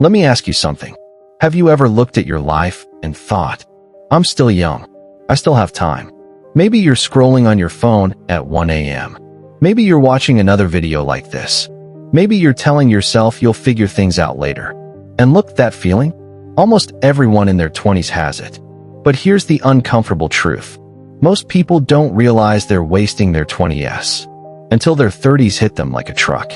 Let me ask you something. Have you ever looked at your life and thought, I'm still young. I still have time. Maybe you're scrolling on your phone at 1 a.m. Maybe you're watching another video like this. Maybe you're telling yourself you'll figure things out later. And look, that feeling? Almost everyone in their 20s has it. But here's the uncomfortable truth. Most people don't realize they're wasting their 20s until their 30s hit them like a truck.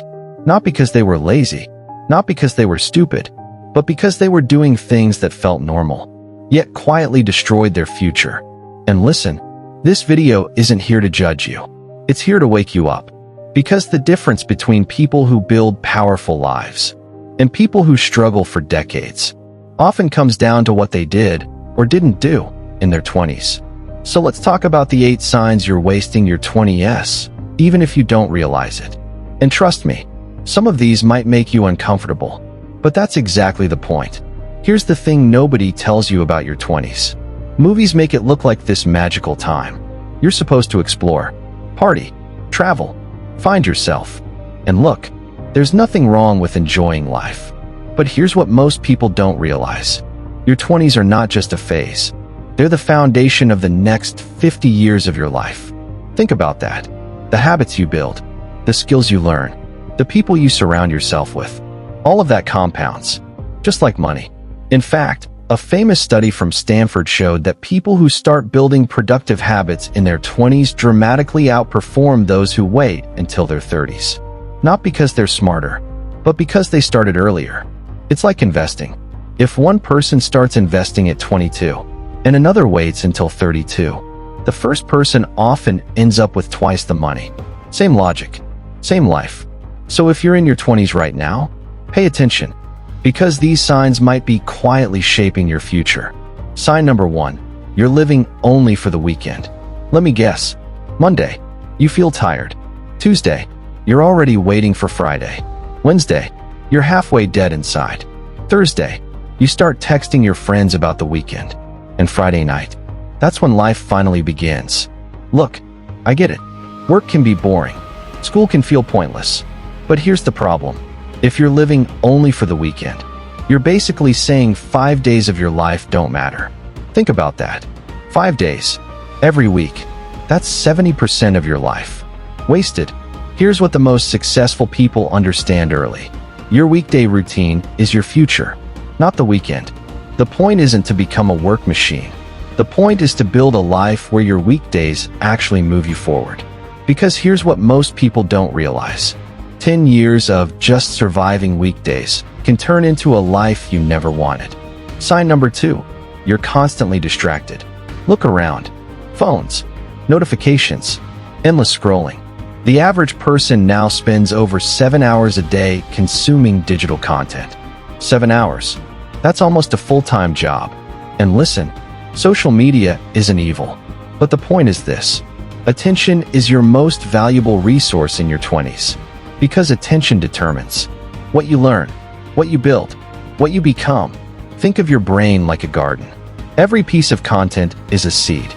Not because they were lazy, not because they were stupid, but because they were doing things that felt normal, yet quietly destroyed their future. And listen, this video isn't here to judge you. It's here to wake you up. Because the difference between people who build powerful lives and people who struggle for decades often comes down to what they did or didn't do in their 20s. So let's talk about the 8 signs you're wasting your 20s, even if you don't realize it. And trust me, some of these might make you uncomfortable, but that's exactly the point. Here's the thing nobody tells you about your 20s. Movies make it look like this magical time. You're supposed to explore, party, travel, find yourself. And look, there's nothing wrong with enjoying life. But here's what most people don't realize. Your 20s are not just a phase. They're the foundation of the next 50 years of your life. Think about that. The habits you build, the skills you learn, the people you surround yourself with, all of that compounds, just like money. In fact, a famous study from Stanford showed that people who start building productive habits in their 20s dramatically outperform those who wait until their 30s. Not because they're smarter, but because they started earlier. It's like investing. If one person starts investing at 22 and another waits until 32, the first person often ends up with twice the money. Same logic, same life. So if you're in your 20s right now, pay attention, because these signs might be quietly shaping your future. Sign number 1, you're living only for the weekend. Let me guess. Monday, you feel tired. Tuesday, you're already waiting for Friday. Wednesday, you're halfway dead inside. Thursday, you start texting your friends about the weekend. And Friday night, that's when life finally begins. Look, I get it. Work can be boring. School can feel pointless. But here's the problem. If you're living only for the weekend, you're basically saying 5 days of your life don't matter. Think about that. 5 days, every week. That's 70% of your life. Wasted. Here's what the most successful people understand early. Your weekday routine is your future, not the weekend. The point isn't to become a work machine. The point is to build a life where your weekdays actually move you forward. Because here's what most people don't realize. 10 years of just surviving weekdays can turn into a life you never wanted. Sign number 2, you're constantly distracted. Look around. Phones, notifications, endless scrolling. The average person now spends over 7 hours a day consuming digital content. 7 hours. That's almost a full-time job. And listen, social media isn't evil. But the point is this. Attention is your most valuable resource in your 20s. Because attention determines what you learn, what you build, what you become. Think of your brain like a garden. Every piece of content is a seed.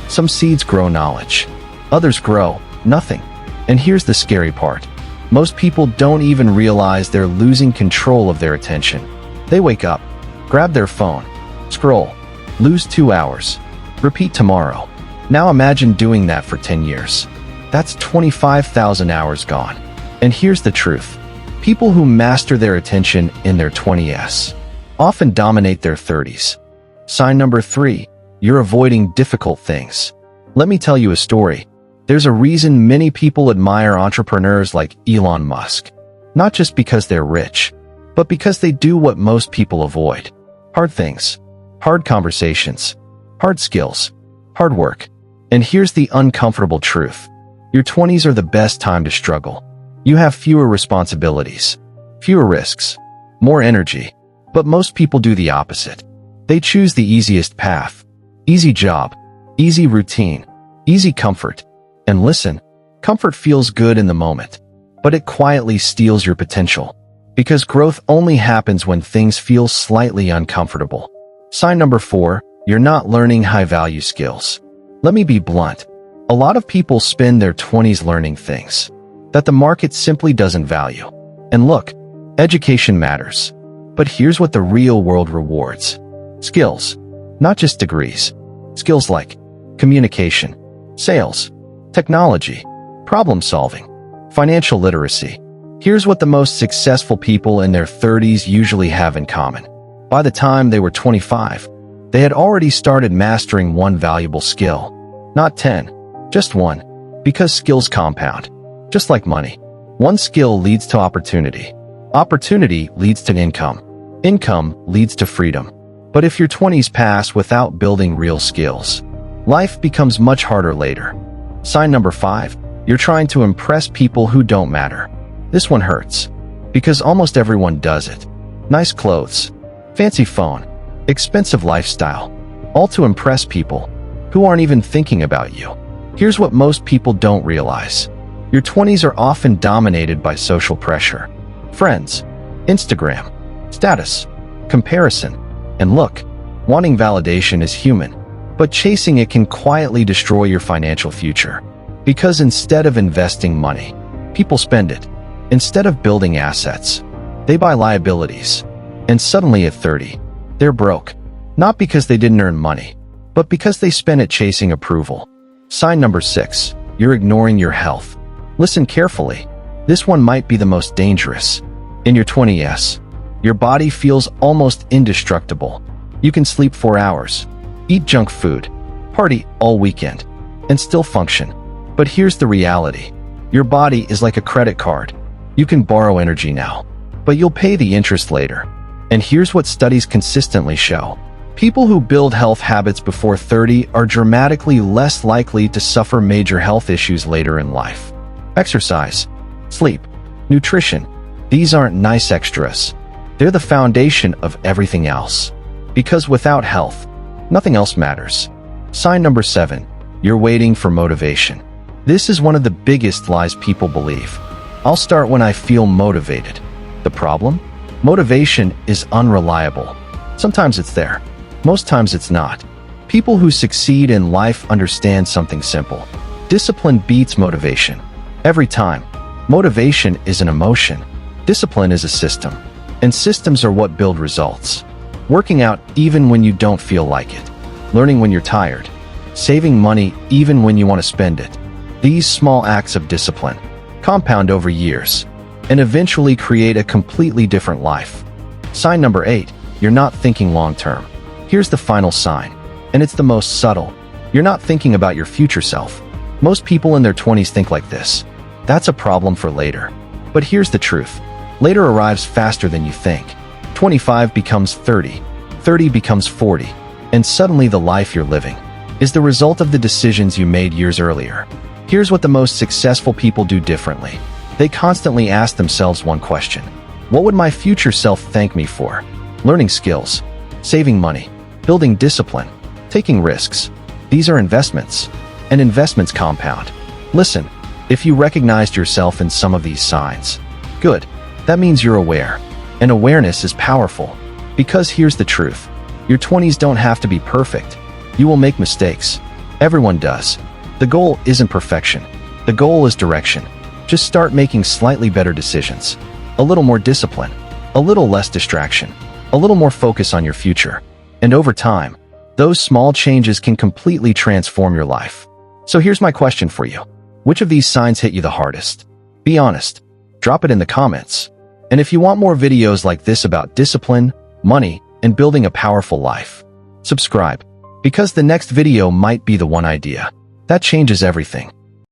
Some seeds grow knowledge. Others grow nothing. And here's the scary part. Most people don't even realize they're losing control of their attention. They wake up, grab their phone, scroll, lose 2 hours, repeat tomorrow. Now imagine doing that for 10 years. That's 25,000 hours gone. And here's the truth. People who master their attention in their 20s often dominate their 30s. Sign number 3, you're avoiding difficult things. Let me tell you a story. There's a reason many people admire entrepreneurs like Elon Musk. Not just because they're rich, but because they do what most people avoid. Hard things, hard conversations, hard skills, hard work. And here's the uncomfortable truth. Your 20s are the best time to struggle. You have fewer responsibilities, fewer risks, more energy. But most people do the opposite. They choose the easiest path. Easy job, easy routine, easy comfort. And listen, comfort feels good in the moment, but it quietly steals your potential. Because growth only happens when things feel slightly uncomfortable. Sign number 4, you're not learning high-value skills. Let me be blunt. A lot of people spend their 20s learning things that the market simply doesn't value. And look, education matters. But here's what the real world rewards. Skills, not just degrees. Skills like communication, sales, technology, problem solving, financial literacy. Here's what the most successful people in their 30s usually have in common. By the time they were 25, they had already started mastering one valuable skill. Not 10, just one. Because skills compound. Just like money. One skill leads to opportunity. Opportunity leads to income. Income leads to freedom. But if your 20s pass without building real skills, life becomes much harder later. Sign number 5. You're trying to impress people who don't matter. This one hurts. Because almost everyone does it. Nice clothes, fancy phone, expensive lifestyle. All to impress people who aren't even thinking about you. Here's what most people don't realize. Your 20s are often dominated by social pressure. Friends, Instagram, status, comparison. And look, wanting validation is human, but chasing it can quietly destroy your financial future. Because instead of investing money, people spend it. Instead of building assets, they buy liabilities. And suddenly at 30, they're broke. Not because they didn't earn money, but because they spent it chasing approval. Sign number 6. You're ignoring your health. Listen carefully. This one might be the most dangerous. In your 20s, your body feels almost indestructible. You can sleep 4 hours, eat junk food, party all weekend, and still function. But here's the reality. Your body is like a credit card. You can borrow energy now, but you'll pay the interest later. And here's what studies consistently show. People who build health habits before 30 are dramatically less likely to suffer major health issues later in life. Exercise, sleep, nutrition. These aren't nice extras. They're the foundation of everything else. Because without health, nothing else matters. Sign number 7. You're waiting for motivation. This is one of the biggest lies people believe. I'll start when I feel motivated. The problem? Motivation is unreliable. Sometimes it's there. Most times it's not. People who succeed in life understand something simple. Discipline beats motivation. Every time. Motivation is an emotion. Discipline is a system. And systems are what build results. Working out even when you don't feel like it. Learning when you're tired. Saving money even when you want to spend it. These small acts of discipline compound over years and eventually create a completely different life. Sign number 8. You're not thinking long-term. Here's the final sign, and it's the most subtle. You're not thinking about your future self. Most people in their 20s think like this. That's a problem for later. But here's the truth. Later arrives faster than you think. 25 becomes 30. 30 becomes 40. And suddenly the life you're living is the result of the decisions you made years earlier. Here's what the most successful people do differently. They constantly ask themselves one question. What would my future self thank me for? Learning skills, saving money, building discipline, taking risks. These are investments, and investments compound. Listen, if you recognized yourself in some of these signs, good. That means you're aware, and awareness is powerful. Because here's the truth. Your 20s don't have to be perfect. You will make mistakes. Everyone does. The goal isn't perfection. The goal is direction. Just start making slightly better decisions. A little more discipline. A little less distraction. A little more focus on your future. And over time, those small changes can completely transform your life. So here's my question for you. Which of these signs hit you the hardest? Be honest. Drop it in the comments. And if you want more videos like this about discipline, money, and building a powerful life, subscribe. Because the next video might be the one idea that changes everything.